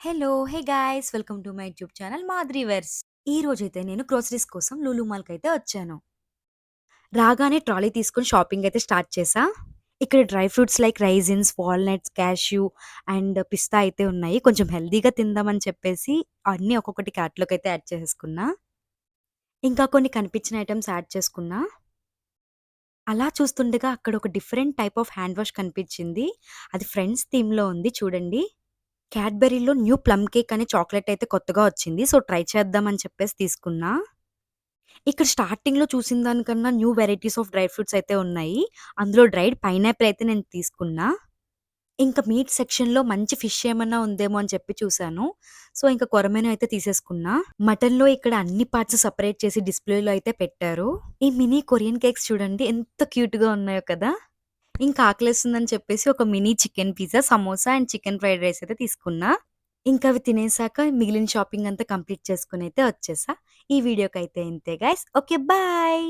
Hello! Hey guys! Welcome to my YouTube channel Madhuriverse. ఈ రోజైతే నేను గ్రోసరీస్ కోసం లులు మాల్‌కైతే వచ్చాను. రాగానే ట్రాలీ తీసుకొని షాపింగ్ అయితే స్టార్ట్ చేశా. ఇక్కడ dry fruits like raisins, walnuts, cashew and pista అయితే ఉన్నాయి. కొంచెం హెల్తీగా తిందామని చెప్పేసి అన్నీ ఒక్కొక్కటి కార్ట్‌లోకైతే యాడ్ చేసేసుకున్నా. ఇంకా కొన్ని కనిపించిన ఐటెమ్స్ యాడ్ చేసుకున్నా. అలా చూస్తుండగా అక్కడ ఒక different type of hand wash కనిపించింది. అది ఫ్రెండ్స్ థీమ్‌లో ఉంది చూడండి. క్యాడ్బరీలో న్యూ ప్లమ్ కేక్ అనే చాక్లేట్ అయితే కొత్తగా వచ్చింది. సో, ట్రై చేద్దాం అని చెప్పేసి తీసుకున్నా. ఇక్కడ స్టార్టింగ్‌లో చూసిన దానికన్నా new varieties of dry fruits అయితే ఉన్నాయి. అందులో డ్రైడ్ పైనాపిల్ అయితే నేను తీసుకున్నా. ఇంకా మీట్ సెక్షన్‌లో మంచి ఫిష్ ఏమన్నా ఉందేమో అని చెప్పి చూసాను. సో, ఇంక కొరమేను అయితే తీసేసుకున్నా. మటన్‌లో ఇక్కడ అన్ని పార్ట్స్ సెపరేట్ చేసి డిస్‌ప్లేలో అయితే పెట్టారు. ఈ మినీ కొరియన్ కేక్స్ చూడండి ఎంత క్యూట్‌గా ఉన్నాయో కదా! ఇంకా ఆకలేస్తుందని చెప్పేసి ఒక mini chicken pizza, samosa and chicken fried rice అయితే తీసుకున్నా. ఇంకా అవి తినేసాక మిగిలిన షాపింగ్ అంతా కంప్లీట్ చేసుకొనైతే వచ్చేసా. ఈ వీడియోకైతే ఇంతే గైస్. ఓకే. బాయ్.